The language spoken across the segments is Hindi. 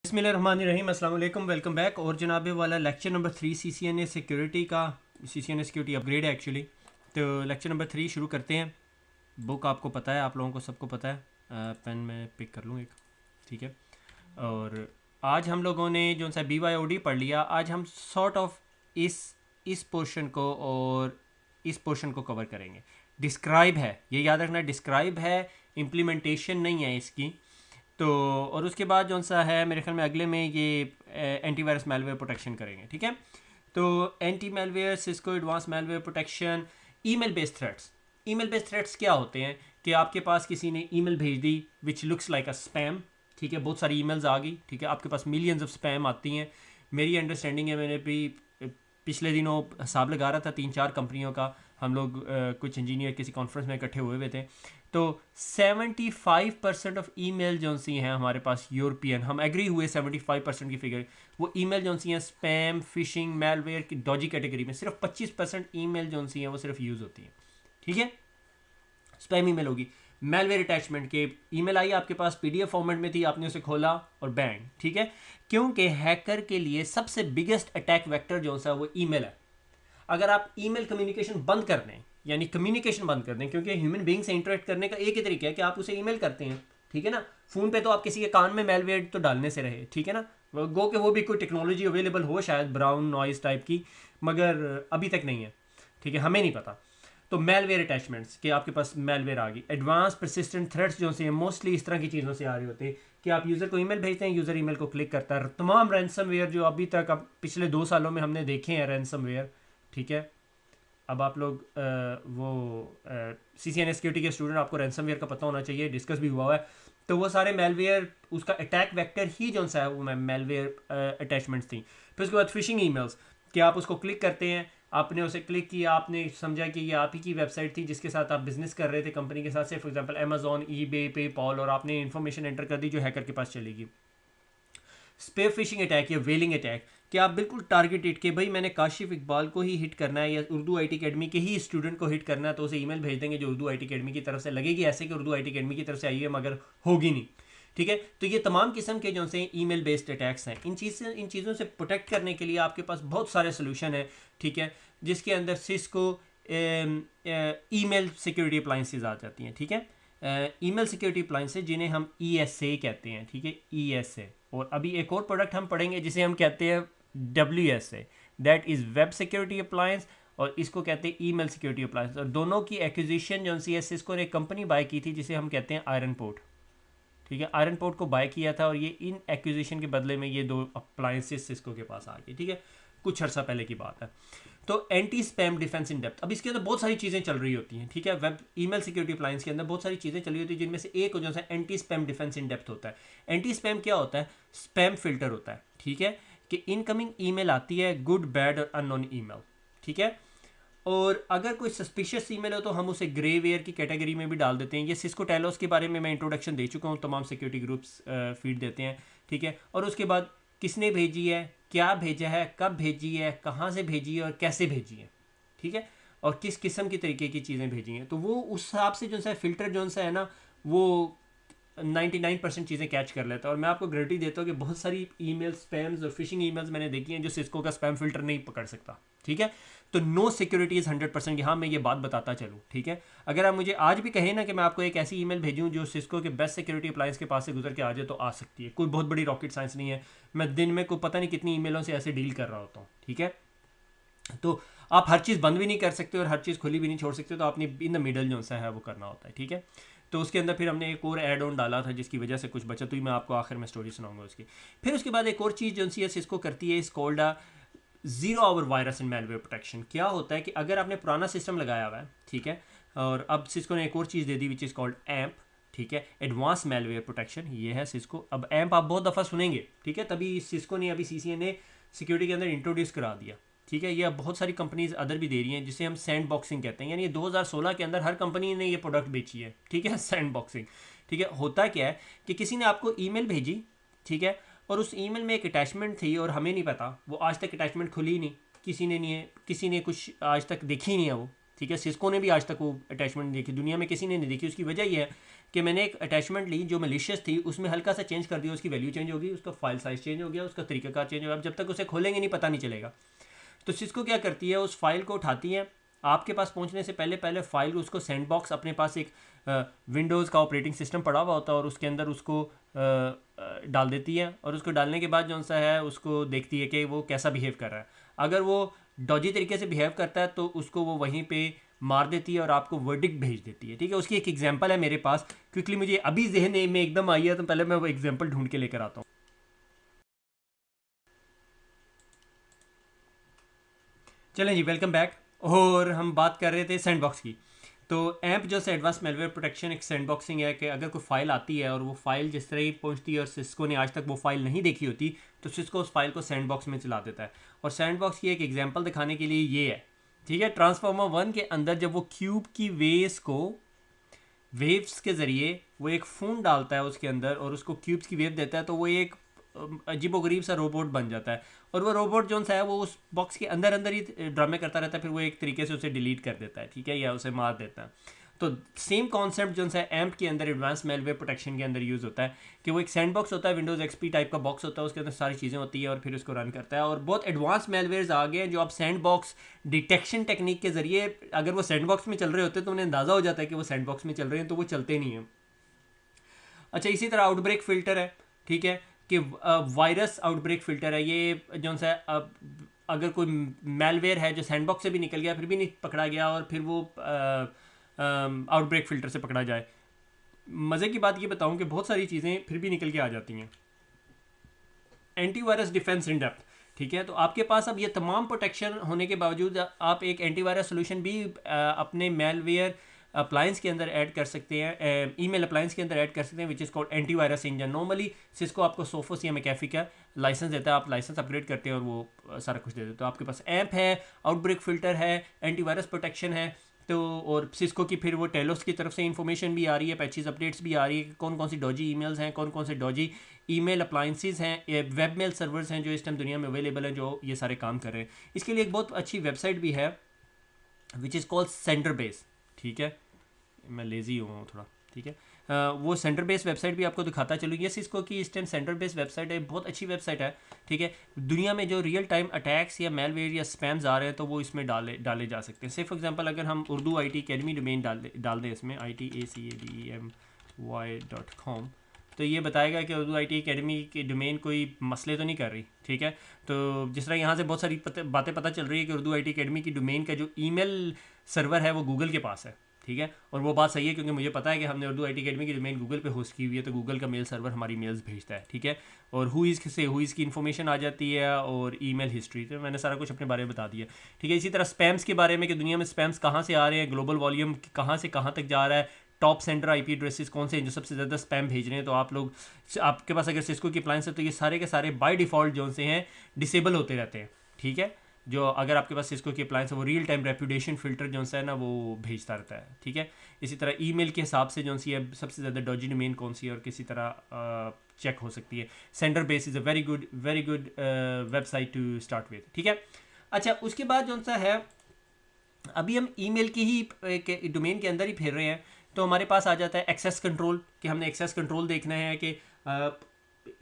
बिस्मिल्लाहिर्रहमानिर्रहीम, अस्सलाम वालेकुम, वेलकम बैक। और जनाब वाला लेक्चर नंबर 3 CCNA सिक्योरिटी का, CCNA सिक्योरिटी अपग्रेड है एक्चुअली। तो लेक्चर नंबर 3 शुरू करते हैं। बुक आपको पता है, आप लोगों को सबको पता है। पेन में पिक कर लूँ एक, ठीक है। और आज हम लोगों ने जो सा BYOD पढ़ लिया। आज हम सॉर्ट ऑफ इस पोर्शन को और इस पोर्शन को कवर करेंगे। डिस्क्राइब है, ये याद रखना, डिस्क्राइब है, इम्प्लीमेंटेशन नहीं है इसकी। तो और उसके बाद जो सा है मेरे ख्याल में अगले में ये एंटीवायरस मेलवेयर प्रोटेक्शन करेंगे, ठीक है। तो anti malware, Cisco advance malware protection, email based threats. Email based threats क्या होते हैं कि आपके पास किसी ने ईमेल भेज दी which looks like a spam, ठीक है। बहुत सारी ईमेल्स आ गई, ठीक है, आपके पास मिलियंस ऑफ स्पैम आती हैं। मेरी अंडरस्टैंडिंग है, मैंने भी पिछले दिनों हिसाब लगा रहा था 3-4 कंपनियों का। हम लोग कुछ इंजीनियर किसी कॉन्फ्रेंस में इकट्ठे हुए थे। तो 75% ऑफ ईमेल जो सी हैं हमारे पास यूरोपियन, हम एग्री हुए 75% की फिगर, वो ईमेल जो सी हैं स्पैम, फिशिंग, मेलवेयर की डॉजी कैटेगरी में। सिर्फ 25% ईमेल जो सी हैं वो सिर्फ यूज़ होती हैं, ठीक है। स्पैम ईमेल होगी। मेलवेयर अटैचमेंट के ईमेल आई आपके पास, PDF फॉर्मेट में थी, आपने उसे खोला और बैंग, ठीक है। क्योंकि हैकर के लिए सबसे बिगेस्ट अटैक वेक्टर जो सा वो ईमेल है। अगर आप ईमेल कम्युनिकेशन बंद कर दें, यानी कम्युनिकेशन बंद कर दें, क्योंकि ह्यूमन बीइंग से इंटरेक्ट करने का एक ही तरीका है कि आप उसे ईमेल करते हैं, ठीक है ना। फ़ोन पे तो आप किसी के कान में मेलवेयर तो डालने से रहे, ठीक है ना। गो के वो भी कोई टेक्नोलॉजी अवेलेबल हो शायद, ब्राउन नॉइज टाइप की, मगर अभी तक नहीं है, ठीक है, हमें नहीं पता। तो मेलवेयर अटैचमेंट्स कि आपके पास मेलवेयर आ गई। एडवांस परसिस्टेंट थ्रेट्स जो से मोस्टली इस तरह की चीज़ों से आ रही होती है कि आप यूज़र को ईमेल भेजते हैं, यूज़र ईमेल को क्लिक करता है। तमाम रैंसमवेयर जो अभी तक अब पिछले 2 सालों में हमने देखे हैं रैंसमवेयर, ठीक है। अब आप लोग वो CCNA सिक्योरिटी के स्टूडेंट, आपको रैंसमवेयर का पता होना चाहिए, डिस्कस भी हुआ है। तो वो सारे मेलवेयर, उसका अटैक वेक्टर ही जो सा है वो मेलवेयर अटैचमेंट्स थी। फिर उसके बाद फिशिंग ईमेल्स कि आप उसको क्लिक करते हैं, आपने उसे क्लिक किया, आपने समझा कि ये आप ही की वेबसाइट थी जिसके साथ आप बिजनेस कर रहे थे कंपनी के साथ से, for example Amazon, eBay, PayPal, और आपने इन्फॉर्मेशन एंटर कर दी जो हैकर के पास चलेगी। स्पेयर फिशिंग अटैक या वेलिंग अटैक कि आप बिल्कुल टारगेटेड कि भाई मैंने काशिफ इकबाल को ही हिट करना है या उर्दू IT अकेडमी के ही स्टूडेंट को हिट करना है, तो उसे ईमेल भेज देंगे जो उर्दू IT अकेडमी की तरफ से लगेगी ऐसे कि उर्दू IT अकेडमी की तरफ से आई है, मगर होगी नहीं, ठीक है। तो ये तमाम किस्म के जो से ईमेल बेस्ड अटैक्स हैं। इन चीज़ों से प्रोटेक्ट करने के लिए आपके पास बहुत सारे सोल्यूशन है, ठीक है, जिसके अंदर सिस्को ईमेल सिक्योरिटी अप्लाइंसेज आ जाती हैं, ठीक है। ईमेल सिक्योरिटी अप्लाइंसेज जिन्हें हम ESA कहते हैं, ठीक है, ESA। और अभी एक और प्रोडक्ट हम पढ़ेंगे जिसे हम कहते हैं WSA, that is web security appliance, और इसको कहते हैं ईमेल सिक्योरिटी अप्लायंस। और दोनों की एक्विजिशन जो सी एस सिस्को ने एक कंपनी बाय की थी जिसे हम कहते हैं आयरन पोर्ट, ठीक है। आयरन पोर्ट को बाय किया था और ये इन एक्विजिशन के बदले में ये 2 अप्लायंसेस सिस्को के पास आ गई, ठीक है, कुछ अर्सा पहले की बात है। तो anti spam defence in depth, अब इसके अंदर बहुत सारी चीज़ें चल रही होती हैं, ठीक है। वेब ईमेल सिक्योरिटी अप्लायंस के अंदर बहुत सारी चीज़ें चली होती है, जिनमें से एक जो है anti spam defence in depth होता है। एंटी स्पैम क्या होता है? स्पैम फिल्टर होता है, ठीक है, कि इनकमिंग ईमेल आती है, गुड, बैड और अननोन ईमेल, ठीक है। और अगर कोई सस्पिशियस ईमेल हो तो हम उसे ग्रेवेयर की कैटेगरी में भी डाल देते हैं। ये सिस्को टेलोस के बारे में मैं इंट्रोडक्शन दे चुका हूँ, तमाम सिक्योरिटी ग्रुप्स फीड देते हैं, ठीक है। और उसके बाद किसने भेजी है, क्या भेजा है, कब भेजी है, कहाँ से भेजी है और कैसे भेजी है, ठीक है, और किस किस्म की तरीके की चीज़ें भेजी हैं। तो वो उस हिसाब से जो सा फिल्टर जो सा है ना, वो 99% चीज़ें कैच कर लेता है। और मैं आपको गारंटी देता हूँ कि बहुत सारी ईमेल स्पैम्स और फिशिंग ईमेल्स मैंने देखी हैं जो सिस्को का स्पैम फिल्टर नहीं पकड़ सकता, ठीक है। तो नो सिक्योरिटी इज़ 100% की, हाँ मैं ये बात बताता चलूँ, ठीक है। अगर आप मुझे आज भी कहें ना कि मैं आपको एक ऐसी ईमेल भेजूँ जो सिस्को के बेस्ट सिक्योरिटी अप्लायंस के पास से गुजर के आ जाए, तो आ सकती है, कोई बहुत बड़ी रॉकेट साइंस नहीं है। मैं दिन में कोई पता नहीं कितनी ईमेलों से ऐसे डील कर रहा होता हूँ, ठीक है। तो आप हर चीज़ बंद भी नहीं कर सकते और हर चीज़ खुली भी नहीं छोड़ सकते, तो आपने इन द मिडल जो सा है वो करना होता है, ठीक है। तो उसके अंदर फिर हमने एक और एड ऑन डाला था जिसकी वजह से कुछ बचत हुई, मैं आपको आखिर में स्टोरी सुनाऊंगा उसकी। फिर उसके बाद एक और चीज़ जो सी है सिस्को करती है, इस called zero hour virus and malware protection. क्या होता है कि अगर आपने पुराना सिस्टम लगाया हुआ है, ठीक है, और अब सिस्को ने एक और चीज़ दे दी विच इज़ कॉल्ड एम्प, ठीक है, एडवांस मेलवेयर प्रोटेक्शन, ये है सिस्को। अब एम्प आप बहुत दफ़ा सुनेंगे, ठीक है, तभी सिस्को ने अभी CCNA सिक्योरिटी के अंदर इंट्रोड्यूस करा दिया, ठीक है। ये अब बहुत सारी कंपनीज अदर भी दे रही हैं जिसे हम सैंड बॉक्सिंग कहते हैं, यानी 2016 के अंदर हर कंपनी ने ये प्रोडक्ट बेची है, ठीक है, सैंड बॉक्सिंग, ठीक है। होता क्या है कि किसी ने आपको ईमेल भेजी, ठीक है, और उस ईमेल में एक अटैचमेंट थी और हमें नहीं पता, वो आज तक अटैचमेंट खुली नहीं, किसी ने नहीं है, किसी ने कुछ आज तक देखी नहीं है वो, ठीक है। सिस्को ने भी आज तक वो अटैचमेंट नहीं देखी, दुनिया में किसी ने नहीं देखी। उसकी वजह यह है कि मैंने एक अटैचमेंट ली जो मलिशियस थी, उसमें हल्का सा चेंज कर दिया, उसकी वैल्यू चेंज होगी, उसका फाइल साइज चेंज हो गया, उसका तरीकाकार चेंज हो गया। अब जब तक उसे खोलेंगे नहीं पता नहीं चलेगा। तो सिस्को क्या करती है, उस फाइल को उठाती है, आपके पास पहुंचने से पहले पहले फाइल उसको सैंडबॉक्स, अपने पास एक विंडोज़ का ऑपरेटिंग सिस्टम पड़ा हुआ होता है और उसके अंदर उसको डाल देती है, और उसको डालने के बाद जो सा है उसको देखती है कि वो कैसा बिहेव कर रहा है। अगर वो डॉजी तरीके से बिहेव करता है तो उसको वो वहीं पे मार देती है और आपको वर्डिक्ट भेज देती है। ठीक है, उसकी एक एग्जांपल है मेरे पास, क्विकली मुझे अभी जहन में एकदम आई है, तो पहले मैं वो एग्जांपल ढूंढ के लेकर आता हूँ। चलें जी, वेलकम बैक। और हम बात कर रहे थे सैंडबॉक्स की। तो ऐप जो है एडवांस मेलवेयर प्रोटेक्शन एक सैंडबॉक्सिंग है कि अगर कोई फाइल आती है और वो फाइल जिस तरह ही पहुंचती है और सिस्को ने आज तक वो फाइल नहीं देखी होती, तो सिस्को उस फाइल को सैंडबॉक्स में चला देता है। और सैंडबॉक्स की एक एग्जांपल दिखाने के लिए ये है, ठीक है, ट्रांसफार्मर 1 के अंदर जब वो क्यूब की वेव्स के ज़रिए वो एक फ़ोन डालता है उसके अंदर और उसको क्यूब्स की वेव देता है, तो वो एक अजीबोगरीब सा रोबोट बन जाता है। और वो रोबोट जो सा है वो उस बॉक्स के अंदर अंदर ही ड्रामे करता रहता है, फिर वो एक तरीके से उसे डिलीट कर देता है, ठीक है, या उसे मार देता है। तो सेम कॉन्सेप्ट जो है एम्प के अंदर एडवांस मेलवेयर प्रोटेक्शन के अंदर यूज़ होता है कि वो एक सैंड बॉक्स होता है, विंडोज़ एक्सपी टाइप का बॉक्स होता है, उसके अंदर सारी चीज़ें होती है और फिर उसको रन करता है। और बहुत एडवांस मेलवेयर्स आ गए हैं जो आप सैंड बॉक्स डिटेक्शन टेक्निक के ज़रिए, अगर वो सैंड बॉक्स में चल रहे होते हैं तो उन्हें अंदाज़ा हो जाता है कि वो सैंड बॉक्स में चल रहे हैं, तो वो चलते नहीं हैं। अच्छा, इसी तरह आउटब्रेक फ़िल्टर है, ठीक है, कि वायरस आउटब्रेक फ़िल्टर है। ये जो सा अगर कोई मेलवेयर है जो सैंडबॉक्स से भी निकल गया फिर भी नहीं पकड़ा गया और फिर वो आउटब्रेक फ़िल्टर से पकड़ा जाए। मज़े की बात ये बताऊं कि बहुत सारी चीज़ें फिर भी निकल के आ जाती हैं। एंटीवायरस डिफेंस इन डेप्थ, ठीक है, तो आपके पास अब ये तमाम प्रोटेक्शन होने के बावजूद आप एक एंटीवायरस सोल्यूशन भी अपने मेलवेयर अप्लायंस के अंदर ऐड कर सकते हैं, ईमेल अप्लायंस के अंदर ऐड कर सकते हैं, which is called antivirus engine. Normally Cisco आपको सोफोस या मैकेफी का लाइसेंस देता है, आप लाइसेंस अपग्रेड करते हैं और वो सारा कुछ दे देते हैं। तो आपके पास ऐप है, आउटब्रेक फ़िल्टर है, एंटीवायरस प्रोटेक्शन है। तो और सिस्को की फिर वो टेलोस की तरफ से इंफॉर्मेशन भी आ रही है, पैचेस अपडेट्स भी आ रही है कि कौन कौन सी डॉजी ईमेल्स हैं, कौन कौन से डॉजी ईमेल अप्लाइंसेस हैं, वेब मेल सर्वर्स हैं जो इस टाइम दुनिया में अवेलेबल हैं जो ये सारे काम कर रहे हैं। इसके लिए एक बहुत अच्छी वेबसाइट भी है which is called centre base, ठीक है, मैं लेज़ी हूँ थोड़ा, ठीक है। वो सेंटर बेस वेबसाइट भी आपको दिखाता चलूँ। ये सिस्को की इस टाइम सेंटर बेस वेबसाइट है, बहुत अच्छी वेबसाइट है, ठीक है। दुनिया में जो रियल टाइम अटैक्स या मेलवेयर या स्पैम्स आ रहे हैं तो वो इसमें डाले जा सकते हैं। से फॉर एग्जांपल अगर हम उर्दू IT अकेडमी डोमेन डाल दें इसमें ITACADEMY.com, तो ये बताएगा कि उर्दू IT अकेडमी की डोमेन कोई मसले तो नहीं कर रही, ठीक है। तो जिस तरह यहाँ से बहुत सारी बातें पता चल रही है कि उर्दू IT अकेडमी की डोमेन का जो ईमेल सर्वर है वो गूगल के पास है, ठीक है। और वो बात सही है क्योंकि मुझे पता है कि हमने उर्दू IT अकेडमी की डोमेन गूगल पे होस्ट की हुई है, तो गूगल का मेल सर्वर हमारी मेल्स भेजता है, ठीक है। और हुईज़ की इन्फॉर्मेशन आ जाती है और ईमेल हिस्ट्री, तो मैंने सारा कुछ अपने बारे में बता दिया, ठीक है। इसी तरह स्पैम्स के बारे में कि दुनिया में स्पैम्स कहाँ से आ रहे हैं, ग्लोबल वॉल्यूम कहाँ से कहाँ तक जा रहा है, टॉप सेंटर IP एड्रेसेस कौन से हैं जो सबसे ज़्यादा स्पैम भेज रहे हैं। तो आप लोग, आपके पास अगर सिस्को की अप्लायंस है तो ये सारे के सारे बाय डिफ़ॉल्ट जो से हैं डिसेबल होते रहते हैं, ठीक है। जो अगर आपके पास सिस्को की अप्लायंस है वो रियल टाइम रेपुटेशन फ़िल्टर जो है ना वो भेजता रहता है, ठीक है। इसी तरह ईमेल के हिसाब से जो सी है सबसे ज़्यादा डॉजी डोमेन कौन सी है और किसी तरह चेक हो सकती है। Centre base is a very good website to start with, ठीक है। अच्छा, उसके बाद जो सा है अभी हम ईमेल की ही डोमेन के अंदर ही फिर रहे हैं, तो हमारे पास आ जाता है एक्सेस कंट्रोल, कि हमने एक्सेस कंट्रोल देखना है कि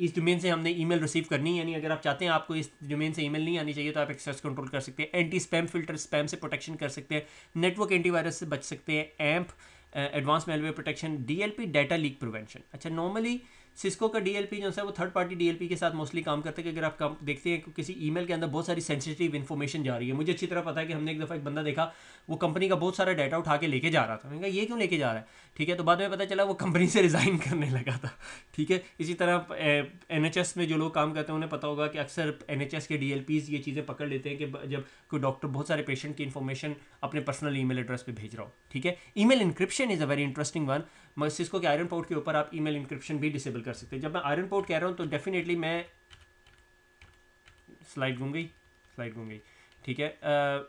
इस डोमेन से हमने ईमेल रिसीव करनी है, यानी अगर आप चाहते हैं आपको इस डोमेन से ईमेल नहीं आनी चाहिए तो आप एक्सेस कंट्रोल कर सकते हैं। एंटी स्पैम फिल्टर, स्पैम से प्रोटेक्शन कर सकते हैं, नेटवर्क एंटीवायरस से बच सकते हैं, amp advance malware protection, DLP data leak prevention. अच्छा, नॉर्मली सिस्को का DLP जो है वो थर्ड पार्टी DLP के साथ मोस्टली काम करते हैं कि अगर आप देखते हैं कि किसी ईमेल के अंदर बहुत सारी सेंसिटिव इन्फॉर्मेशन जा रही है। मुझे अच्छी तरह पता है कि हमने एक दफ़ा एक बंदा देखा, वो कंपनी का बहुत सारा डाटा उठा के लेके जा रहा था। मैंने कहा ये क्यों लेके जा रहा है, ठीक है। तो बाद में पता चला वो कंपनी से रिज़ाइन करने लगा था, ठीक है। इसी तरह NHS में जो लोग काम करते हैं उन्हें पता होगा कि अक्सर NHS के DLPs ये चीज़ें पकड़ लेते हैं कि जब कोई डॉक्टर बहुत सारे पेशेंट की इन्फॉर्मेशन अपने पर्सनल ईमेल एड्रेस पे भेज रहा हो, ठीक है। Email encryption is a very interesting one. Cisco के आयरन पोर्ट के ऊपर आप ईमेल इंक्रिप्शन भी डिसेबल कर सकते हैं। जब मैं आयरन पोर्ट कह रहा हूँ तो डेफिनेटली मैं स्लाइड घूम गई, ठीक है।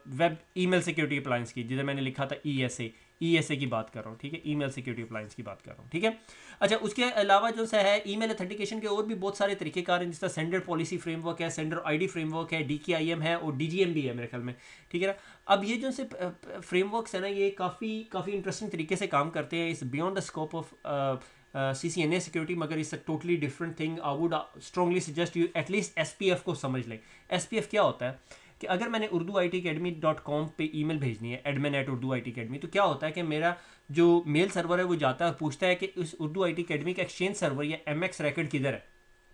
वेब ईमेल सिक्योरिटी अप्लायंस की जिसे मैंने लिखा था ESA, ESA की बात कर रहा हूँ, ठीक है, ईमेल सिक्योरिटी अप्लायंस की बात कर रहा हूँ, ठीक है। अच्छा, उसके अलावा जो सा है ईमेल अथेंटिकेशन के और भी बहुत सारे तरीकेकार हैं, जिस तरह सेंडर पॉलिसी फ्रेमवर्क है, सेंडर आईडी फ्रेमवर्क है, DKIM है और DGM भी है मेरे ख्याल में, ठीक है ना। अब ये जो से फ्रेमवर्क्स है ना, ये काफ़ी इंटरेस्टिंग तरीके से काम करते हैं, इस beyond the scope of CCNA security, मगर it's a totally different thing. I would strongly suggest you at least SPF को समझ लें। SPF क्या होता है कि अगर मैंने urduitacademy.com पे ईमेल भेजनी है, admin@urduitacademy, तो क्या होता है कि मेरा जो मेल सर्वर है वो जाता है और पूछता है कि उस उर्दू IT अकेडमी का एक्सचेंज सर्वर या MX record किधर है,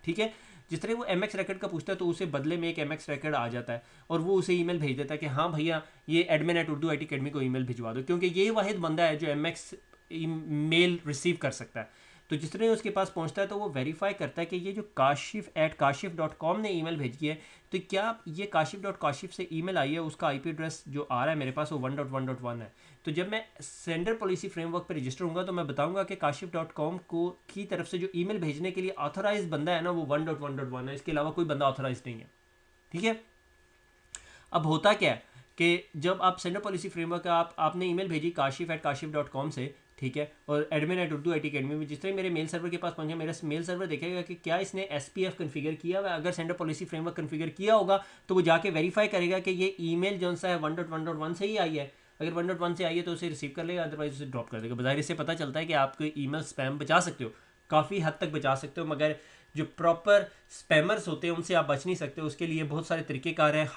ठीक है। जिस तरह वो MX record का पूछता है तो उसे बदले में एक MX record आ जाता है और वो उसे ईमेल भेज देता है कि हाँ भैया ये admin@urduitacademy को ईमेल भिजवा दो, क्योंकि ये वाहिद बंदा है जो MX मेल रिसीव कर सकता है। तो जिस तरह उसके पास पहुंचता है तो वो वेरीफाई करता है कि ये जो kashif@kashif.com ने ईमेल भेजी है, तो क्या ये kashif.kashif से ईमेल आई है, उसका IP एड्रेस जो आ रहा है मेरे पास वो 1.1.1 है। तो जब मैं सेंडर पॉलिसी फ्रेमवर्क पर रजिस्टर होऊंगा तो मैं बताऊंगा कि kashif.com को की तरफ से जो ईमेल भेजने के लिए ऑथराइज बंदा है ना वो 1.1.1 है, इसके अलावा कोई बंदा ऑथराइज नहीं है, ठीक है। अब होता क्या है कि जब आप सेंडर पॉलिसी फ्रेमवर्क आपने ईमेल भेजी kashif@kashif.com से, ठीक है, और admin@urduitacademy में, जिस तरह मेरे मेल सर्वर के पास पहुंचे, मेरा मेल सर्वर देखेगा कि क्या इसने SPF कन्फिगर किया हुआ है। अगर सेंडर पॉलिसी फ्रेमवर्क कन्फिगर किया होगा तो वो जाके वेरीफाई करेगा कि ये ईमेल जो सा है 1.1.1 से ही आई है। अगर 1.1 से आई है तो उसे रिसीव कर लेगा, अदरवाइज उसे ड्रॉप कर देगा। बाहर इससे पता चलता है कि आप कोई ईमेल स्पैम बचा सकते हो, काफ़ी हद तक बचा सकते हो, मगर जो प्रॉपर स्पैमर्स होते हैं उनसे आप बच नहीं सकते। उसके लिए बहुत सारे तरीक़ेकार हैं,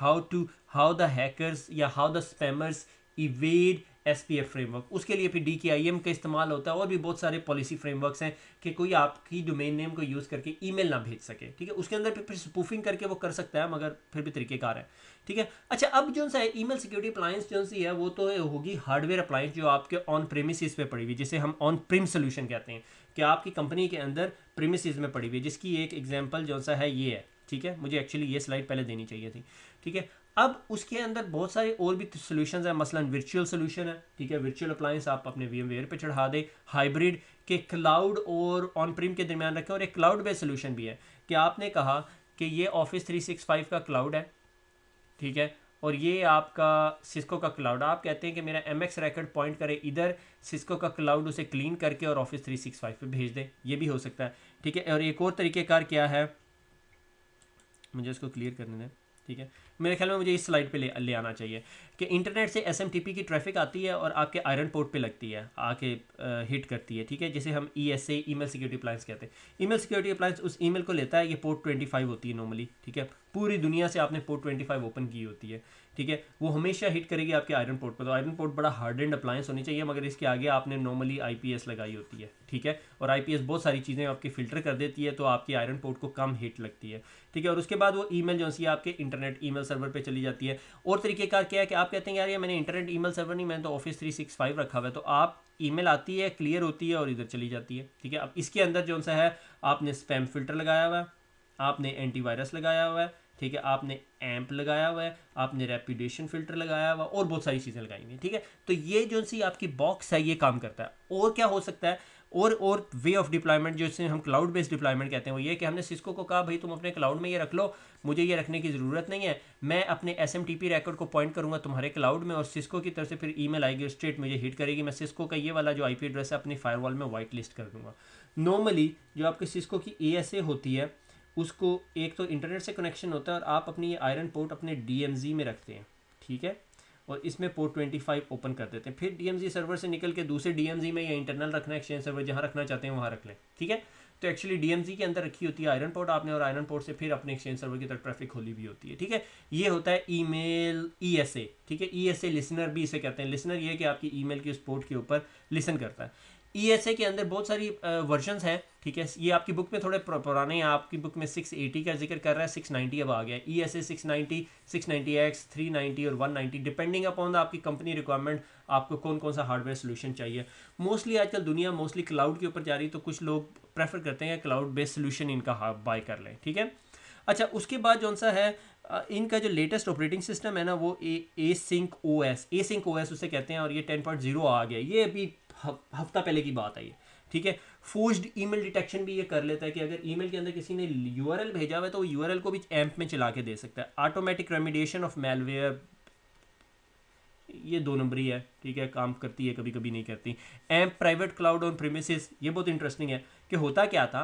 हाउ द हैकर्स या how the spammers evade SPF framework. उसके लिए फिर DKIM का इस्तेमाल होता है और भी बहुत सारे पॉलिसी फ्रेमवर्क्स हैं कि कोई आपकी डोमेन नेम को यूज़ करके ईमेल ना भेज सके, ठीक है। उसके अंदर फिर स्पूफिंग करके वो कर सकता है, मगर फिर भी तरीक़ेकार है, ठीक है। अच्छा, अब जो सा ईमेल सिक्योरिटी अप्लायंस जो सी है वो तो होगी हार्डवेयर अप्लायंस जो आपके ऑन प्रेमिसेस पे पड़ी हुई, जिसे हम ऑन प्रिम सोल्यूशन कहते हैं, कि आपकी कंपनी के अंदर प्रीमिसेस में पड़ी हुई है, जिसकी एक एग्जांपल जो सा है ये है, ठीक है। मुझे एक्चुअली ये स्लाइड पहले देनी चाहिए थी, ठीक है। अब उसके अंदर बहुत सारे और भी सोल्यूशंस हैं, मसलन वर्चुअल सोल्यूशन है, ठीक है। वर्चुअल अप्लायंस आप अपने VMware पे चढ़ा दे, हाइब्रिड के क्लाउड और ऑन प्रीम के दरमियान रखें, और एक क्लाउड बेस्ड सोल्यूशन भी है कि आपने कहा कि ये ऑफिस 365 का क्लाउड है, ठीक है, और ये आपका सिस्को का क्लाउड। आप कहते हैं कि मेरा MX record पॉइंट करे इधर, सिस्को का क्लाउड उसे क्लीन करके और ऑफिस 365 पे भेज दे, ये भी हो सकता है, ठीक है। और एक और तरीक़ेकार क्या है, मुझे इसको क्लियर करने दें, ठीक है। मेरे ख्याल में मुझे इस स्लाइड पे ले आना चाहिए कि इंटरनेट से SMTP की ट्रैफिक आती है और आपके आयरन पोर्ट पे लगती है, आके हिट करती है, ठीक है, जिसे हम ESA ईमेल सिक्योरिटी अप्लायंस कहते हैं। ईमेल सिक्योरिटी अप्लायंस उस ईमेल को लेता है, ये पोर्ट 25 होती है नॉर्मली, ठीक है। पूरी दुनिया से आपने पोर्ट 25 ओपन की होती है, ठीक है। वो हमेशा हिट करेगी आपके आयरन पोर्ट पर। तो आयरन पोर्ट बड़ा हार्डेंड अप्लायंस होनी चाहिए, मगर इसके आगे आपने नॉर्मली IPS लगाई होती है, ठीक है। और IPS बहुत सारी चीज़ें आपकी फ़िल्टर कर देती है, तो आपकी आयरन पोर्ट को कम हिट लगती है, ठीक है। और उसके बाद वो ईमेल जो सी आपके इंटरनेट ईमेल सर्वर पे चली जाती है। और तरीकेकार क्या है कि आप कहते हैं यार ये मैंने इंटरनेट ईमेल सर्वर नहीं, मैंने तो ऑफिस 365 रखा हुआ है, तो आप ईमेल आती है, क्लियर होती है और इधर चली जाती है, ठीक है। अब इसके अंदर जो सा है आपने स्पैम फिल्टर लगाया हुआ है, आपने एंटीवायरस लगाया हुआ है, ठीक है, आपने एम्प लगाया हुआ है, आपने रेपुटेशन फिल्टर लगाया हुआ और बहुत सारी चीज़ें लगाई हुई हैं, ठीक है। तो ये जो सी आपकी बॉक्स है ये काम करता है। और क्या हो सकता है, और वे ऑफ डिप्लॉयमेंट जिसे हम क्लाउड बेस्ड डिप्लॉयमेंट कहते हैं, वो ये कि हमने सिस्को को कहा भाई तुम अपने क्लाउड में ये रख लो, मुझे ये रखने की ज़रूरत नहीं है, मैं अपने SMTP रिकॉर्ड को पॉइंट करूंगा तुम्हारे क्लाउड में, और सिस्को की तरफ से फिर ईमेल आएगी, स्ट्रेट मुझे हिट करेगी, मैं सिस्को का ये वाला जो IP एड्रेस है अपनी फायरवॉल में वाइट लिस्ट कर दूंगा। नॉर्मली जो आपकी सिस्को की ASA होती है उसको एक तो इंटरनेट से कनेक्शन होता है और आप अपनी ये आयरन पोर्ट अपने DMZ में रखते हैं, ठीक है, और इसमें पोर्ट 25 ओपन कर देते हैं। फिर DMZ सर्वर से निकल के दूसरे DMZ में या इंटरनल रखना है, एक्सचेंज सर्वर जहाँ रखना चाहते हैं वहाँ रख लें, ठीक है। तो एक्चुअली DMZ के अंदर रखी होती है आयरन पोर्ट आपने, और आयरन पोर्ट से फिर अपने एक्सचेंज सर्वर की तरफ ट्रैफिक खोली भी होती है, ठीक है। ये होता है ईमेल ESA, ठीक है। ESA लिसनर भी इसे कहते हैं। लिसनर ये है कि आपकी ईमेल की उस पोर्ट के ऊपर लिसन करता है। ESA के अंदर बहुत सारी वर्जन्स हैं, ठीक है। ये आपकी बुक में थोड़े पुराने हैं, आपकी बुक में 680 का जिक्र कर रहा है, 690 अब आ गया है। ESA 690, 690X, 390 और 190 डिपेंडिंग अपॉन आपकी कंपनी रिक्वायरमेंट, आपको कौन कौन सा हार्डवेयर सोल्यूशन चाहिए। मोस्टली आजकल दुनिया मोस्टली क्लाउड के ऊपर जा रही है, तो कुछ लोग प्रेफर करते हैं क्लाउड बेस्ड सोल्यूशन इनका बाय कर लें, ठीक है। अच्छा, उसके बाद जो सा है इनका जो लेटेस्ट ऑपरेटिंग सिस्टम है ना वो Async OS उसे कहते हैं, और ये 10.0 आ गया। ये अभी हफ्ता पहले की बात है ये, ठीक है। फोर्स्ड ईमेल डिटेक्शन भी ये कर लेता है कि अगर ईमेल के अंदर किसी ने URL भेजा हुआ है तो वो URL को भी एम्प में चला के दे सकता है। ऑटोमेटिक रेमिडिएशन ऑफ मेलवेयर ये 2 नंबर ही है, ठीक है, काम करती है कभी कभी नहीं करती। Amp private cloud on premises, ये बहुत इंटरेस्टिंग है कि होता क्या था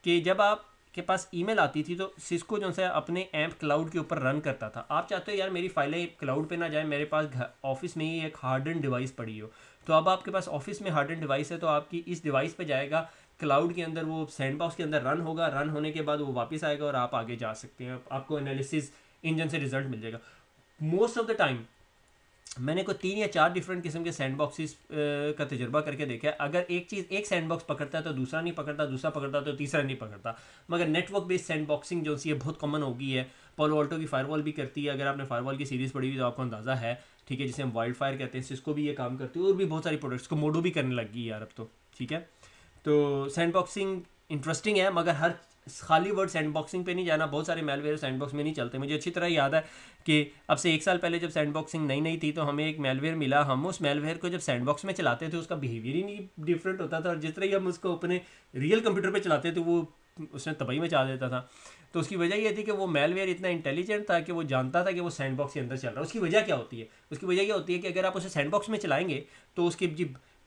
कि जब आप के पास ईमेल आती थी तो सिस्को जो है अपने एम्प क्लाउड के ऊपर रन करता था। आप चाहते हो यार मेरी फाइलें क्लाउड पे ना जाए, मेरे पास ऑफिस में ही एक हार्डन डिवाइस पड़ी हो, तो अब आपके पास ऑफिस में हार्डन डिवाइस है तो आपकी इस डिवाइस पे जाएगा, क्लाउड के अंदर वो सैंडबॉक्स के अंदर रन होगा, रन होने के बाद वो वापस आएगा और आप आगे जा सकते हैं, आपको एनालिसिस इंजन से रिजल्ट मिल जाएगा। मोस्ट ऑफ द टाइम मैंने कोई 3 या 4 डिफरेंट किस्म के सैंडबॉक्सेस का तजुर्बा करके देखा है। अगर एक चीज़ एक सैंडबॉक्स पकड़ता है तो दूसरा नहीं पकड़ता, दूसरा पकड़ता तो तीसरा नहीं पकड़ता। मगर नेटवर्क बेस्ड सैंडबॉक्सिंग जो सी है बहुत कॉमन हो गई है। पालो अल्टो की फायरवॉल भी करती है, अगर आपने फायरवॉल की सीरीज़ पढ़ी हुई तो आपको अंदाज़ा है, ठीक है, जिसे हम वाइल्ड फायर कहते हैं, सिस्को भी ये काम करती है और भी बहुत सारी प्रोडक्ट्स को मोडो भी करने लग गई यार अब तो, ठीक है। तो सैंडबॉक्सिंग इंटरेस्टिंग है, मगर हर खाली वर्ड सैंडबॉक्सिंग पे नहीं जाना, बहुत सारे मेलवेयर सैंडबॉक्स में नहीं चलते। मुझे अच्छी तरह याद है कि अब से 1 साल पहले जब सैंडबॉक्सिंग नई नई थी तो हमें एक मेलवेयर मिला, हम उस मेलवेयर को जब सैंडबॉक्स में चलाते थे उसका बिहेवियर ही नहीं डिफरेंट होता था, और जिस तरह ही हम उसको अपने रियल कंप्यूटर पर चलाते थे वो उसने तबाही मचा देता था। तो उसकी वजह ये थी कि वो मेलवेयर इतना इंटेलिजेंट था कि वो जानता था कि वो सैंडबॉक्स के अंदर चल रहा है। उसकी वजह क्या होती है? उसकी वजह क्या होती है कि अगर आप उसे सैंडबॉक्स में चलाएंगे तो उसकी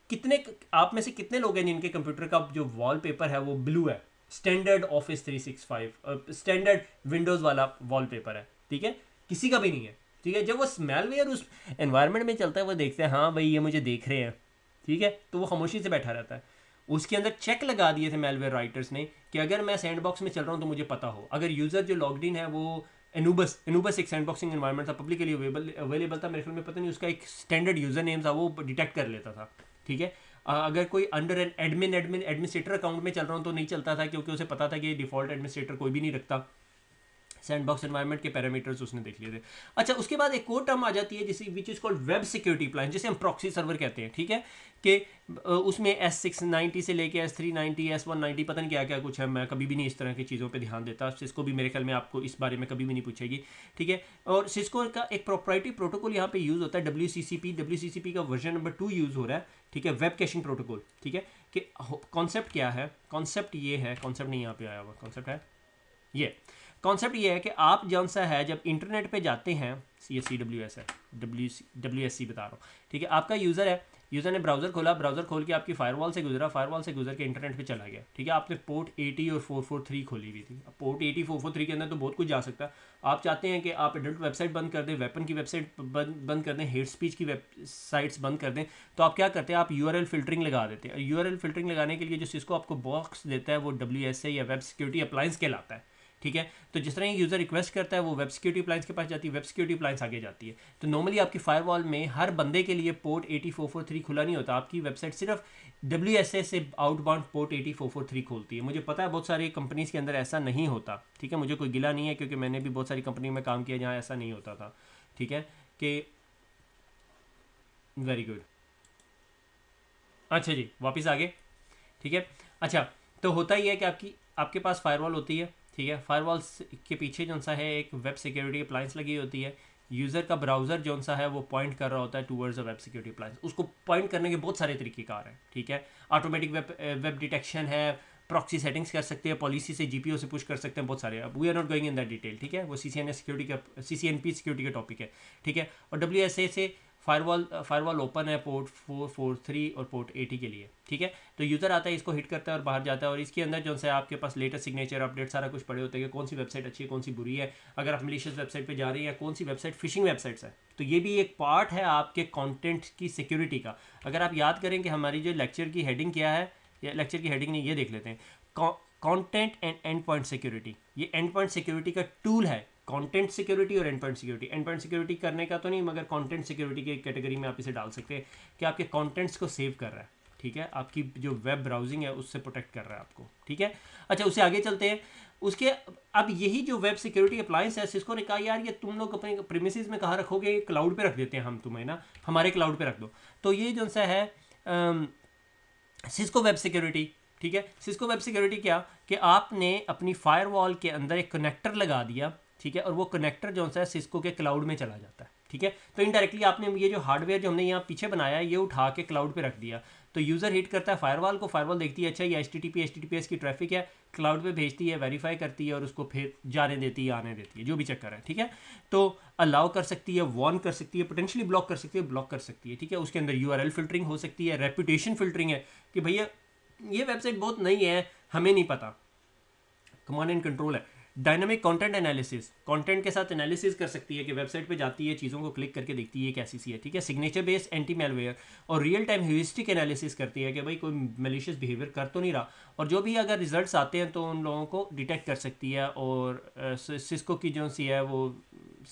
कितने आप में से कितने लोग हैं जिनके कंप्यूटर का जो वॉलपेपर है वो ब्लू है, स्टैंडर्ड ऑफिस 365 स्टैंडर्ड विंडोज़ वाला वॉलपेपर है, ठीक है, किसी का भी नहीं है, ठीक है। जब वो मेलवेयर उस एनवायरनमेंट में चलता है वो देखते हैं हाँ भाई ये मुझे देख रहे हैं, ठीक है, तो वो खामोशी से बैठा रहता है। उसके अंदर चेक लगा दिए थे मेलवेयर राइटर्स ने कि अगर मैं सैंडबॉक्स में चल रहा हूँ तो मुझे पता हो, अगर यूज़र जो लॉग्ड इन है वो एनूबस एक सैंडबॉक्सिंग एनवायरनमेंट था, पब्लिकली अवेलेबल था, मेरे ख्याल में पता नहीं उसका एक स्टैंडर्ड यूज़र नेम था, वो डिटेक्ट कर लेता था, ठीक है। अगर कोई अंडर एन एडमिनिस्ट्रेटर अकाउंट में चल रहा हूँ तो नहीं चलता था, क्योंकि उसे पता था कि डिफॉल्ट एडमिनिस्ट्रेटर कोई भी नहीं रखता, सैंडबॉक्स एनवायरनमेंट के पैरामीटर्स उसने देख लिए थे। अच्छा, उसके बाद एक और टर्म आ जाती है जिसे which is called web security appliance, जिसे हम प्रॉक्सी सर्वर कहते हैं, ठीक है, कि उसमें S690 से लेके S390 S190 पता नहीं क्या क्या कुछ है, मैं कभी भी नहीं इस तरह की चीज़ों पे ध्यान देता, सिस्को भी मेरे ख्याल में आपको इस बारे में कभी भी नहीं पूछेगी, ठीक है। और सिस्को का एक प्रोप्राइटरी प्रोटोकॉल यहाँ पे यूज़ होता है WCCP का वर्जन नंबर 2 यूज़ हो रहा है, ठीक है, वेब कैशिंग प्रोटोकॉल, ठीक है। कि कॉन्सेप्ट क्या है, कॉन्सेप्ट ये है, कॉन्सेप्ट नहीं यहाँ पे आया हुआ, कॉन्सेप्ट है ये, कॉन्सेप्ट ये है कि आप जौन सा है जब इंटरनेट पे जाते हैं, ये CWS है, WSC बता रहा हूँ, ठीक है, आपका यूज़र है, यूज़र ने ब्राउज़र खोला, ब्राउज़र खोल के आपकी फायरवॉल से गुजरा, फायरवॉल से गुजर के इंटरनेट पे चला गया, ठीक है, आपने पोर्ट 80 और 443 खोली हुई थी। अब पोर्ट 80 443 के अंदर तो बहुत कुछ जा सकता है। आप चाहते हैं कि आप एडल्ट वेबसाइट बंद कर दें, वेपन की वेबसाइट बंद कर दें, हेट स्पीच की वेबसाइट्स बंद कर दें, तो आप क्या करते हैं, आप URL फिल्टरिंग लगा देते हैं। URL फिल्टरिंग लगाने के लिए जो सिस्को आपको बॉक्स देता है वो WSA या वेब सिक्योरिटी अप्लायंस कहलाता है, ठीक है। तो जिस तरह यूज़र रिक्वेस्ट करता है वो वेब सिक्योरिटी अप्लायंस के पास जाती है, वेब सिक्योरिटी अप्लायंस आगे जाती है। तो नॉर्मली आपकी फायरवॉल में हर बंदे के लिए पोर्ट 8443 खुला नहीं होता, आपकी वेबसाइट सिर्फ WSA से आउटबाउंड पोर्ट 8443 खोलती है। मुझे पता है बहुत सारी कंपनीज़ के अंदर ऐसा नहीं होता, ठीक है, मुझे कोई गिला नहीं है क्योंकि मैंने भी बहुत सारी कंपनी में काम किया जहाँ ऐसा नहीं होता था, ठीक है, कि वेरी गुड। अच्छा जी, वापस आगे, ठीक है। अच्छा, तो होता ही है कि आपके पास फायरवॉल होती है, ठीक है, फायरवॉल के पीछे जो सा है एक वेब सिक्योरिटी अप्लायंस लगी होती है। यूज़र का ब्राउज़र जो सा है वो पॉइंट कर रहा होता है towards a web security appliance. उसको पॉइंट करने के बहुत सारे तरीक़ेकार हैं, ठीक है, ऑटोमेटिक वेब डिटेक्शन है, प्रॉक्सी सेटिंग्स कर सकते हैं, पॉलिसी से GPO से पुश कर सकते हैं, बहुत सारे। अब we are not going in that detail, ठीक है, वो CCNP सिक्योरिटी का टॉपिक है, ठीक है। और WSA से फायरवॉल ओपन है पोर्ट 443 और पोर्ट 80 के लिए, ठीक है। तो यूज़र आता है, इसको हिट करता है और बाहर जाता है, और इसके अंदर जो है आपके पास लेटेस्ट सिग्नेचर अपडेट सारा कुछ पड़े होते हैं कि कौन सी वेबसाइट अच्छी है, कौन सी बुरी है, अगर आप मलिशियस वेबसाइट पे जा रही हैं, कौन सी वेबसाइट फिशिंग वेबसाइट्स है। तो ये भी एक पार्ट है आपके कंटेंट की सिक्योरिटी का। अगर आप याद करें कि हमारी जो लेक्चर की हेडिंग क्या है, या लेक्चर की हेडिंग नहीं, ये देख लेते हैं, content and and point security. ये एंड पॉइंट सिक्योरिटी का टूल है, कंटेंट सिक्योरिटी और and point security. And point security करने का तो नहीं, मगर कंटेंट सिक्योरिटी की कैटेगरी में आप इसे डाल सकते हैं कि आपके कंटेंट्स को सेव कर रहा है, ठीक है, आपकी जो वेब ब्राउजिंग है उससे प्रोटेक्ट कर रहा है आपको, ठीक है। अच्छा, उससे आगे चलते हैं। उसके अब यही जो वेब सिक्योरिटी अप्लायंस है, सिस्को ने कहा यार ये तुम लोग अपने प्रीमिसेस में कहाँ रखोगे, क्लाउड पे रख देते हैं हम तुम्हें ना, हमारे क्लाउड पे रख दो। तो ये जो सा है सिस्को वेब सिक्योरिटी, ठीक है। सिस्को वेब सिक्योरिटी क्या कि आपने अपनी फायरवॉल के अंदर एक कनेक्टर लगा दिया, ठीक है, और वो कनेक्टर जो है सिस्को के क्लाउड में चला जाता है, ठीक है। तो इनडायरेक्टली आपने ये जो हार्डवेयर जो हमने यहाँ पीछे बनाया है ये उठा के क्लाउड पे रख दिया। तो यूज़र हिट करता है फायरवॉल को, फायरवॉल देखती है अच्छा ये HTTPS की ट्रैफिक है, क्लाउड पे भेजती है, वेरीफाई करती है और उसको फिर जाने देती है, आने देती है, जो भी चक्कर है, ठीक है। तो अलाउ कर सकती है, वॉर्न कर सकती है, पोटेंशियली ब्लॉक कर सकती है, ब्लॉक कर सकती है, ठीक है। उसके अंदर URL फिल्टरिंग हो सकती है, रेपुटेशन फिल्टरिंग है कि भैया ये वेबसाइट बहुत नई है, हमें नहीं पता, कमांड एंड कंट्रोल है। डायनामिक कंटेंट एनालिसिस, कंटेंट के साथ एनालिसिस कर सकती है कि वेबसाइट पे जाती है, चीज़ों को क्लिक करके देखती है कैसी सी है, ठीक है। सिग्नेचर बेस्ड एंटी मेलवेयर और रियल टाइम ह्यूरिस्टिक एनालिसिस करती है कि भाई कोई मेलिशियस बिहेवियर कर तो नहीं रहा, और जो भी अगर रिजल्ट्स आते हैं तो उन लोगों को डिटेक्ट कर सकती है। और सिस्को की जो सी है वो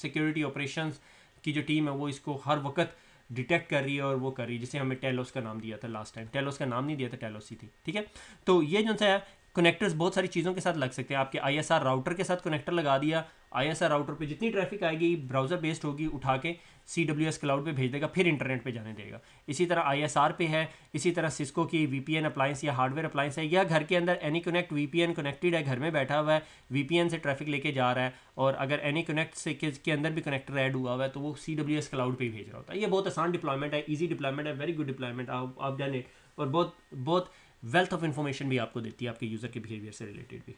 सिक्योरिटी ऑपरेशंस की जो टीम है वो इसको हर वक्त डिटेक्ट कर रही है और वो कर रही है। जैसे हमें टेलोस का नाम दिया था लास्ट टाइम, टेलोस का नाम नहीं दिया था, टेलोस ही थी, ठीक है। तो ये जो सा है कनेक्टर्स बहुत सारी चीज़ों के साथ लग सकते हैं। आपके ISR राउटर के साथ कनेक्टर लगा दिया, ISR राउटर पे जितनी ट्रैफिक आएगी ब्राउज़र बेस्ड होगी, उठा के CWS क्लाउड पे भेज देगा, फिर इंटरनेट पे जाने देगा। इसी तरह ISR पे है, इसी तरह सिस्को की VPN अप्लाइंस या हार्डवेयर अप्लाइंस है, या घर के अंदर एनी कनेक्ट VPN कनेक्टेड है, घर में बैठा हुआ है, VPN से ट्रैफिक लेके जा रहा है, और अगर एनी कनेक्ट से के अंदर भी कनेक्टर ऐड हुआ हुआ है तो वो CWS क्लाउड पे ही भेज रहा होता है। ये बहुत आसान डिप्लॉयमेंट है, ईजी डिप्लॉयमेंट है, वेरी गुड डिप्लॉयमेंट, आप डन इट। और बहुत बहुत वेल्थ ऑफ इन्फॉर्मेशन भी आपको देती है आपके यूज़र के बिहेवियर से रिलेटेड भी।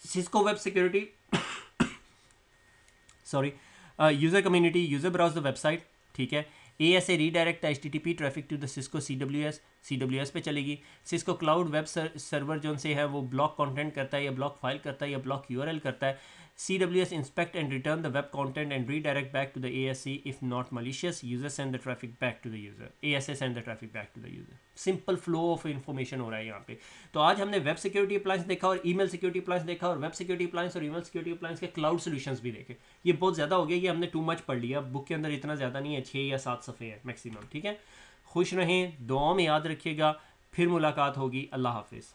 Cisco web security sorry user community, user browse the website, ठीक है। ASA redirect HTTP traffic to the Cisco CWS पे चलेगी। सिस्को क्लाउड वेब सर्वर जो से है वो ब्लॉक कंटेंट करता है या ब्लॉक फाइल करता है या ब्लॉक URL करता है। CWS inspect and return the web content and redirect back to the ASA if not malicious. User send the traffic back to the user. ASA send the traffic back to the user. Simple flow of information हो रहा है यहाँ पे। तो आज हमने वेब सिक्योरिटी अप्लायंस देखा और ईमेल सिक्योरिटी अप्लायंस देखा और वेब सिक्योरिटी अप्लायंस और ईमेल सिक्योरिटी अप्लायंस के क्लाउड सॉल्यूशंस भी देखे। ये बहुत ज़्यादा हो गया, ये हमने टू मच पढ़ लिया, बुक के अंदर इतना ज़्यादा नहीं है, 6 या 7 सफ़े हैं मैक्सिमम, ठीक है। खुश रहें, दुआओं में याद रखिएगा, फिर मुलाकात होगी, अल्लाह हाफिज़।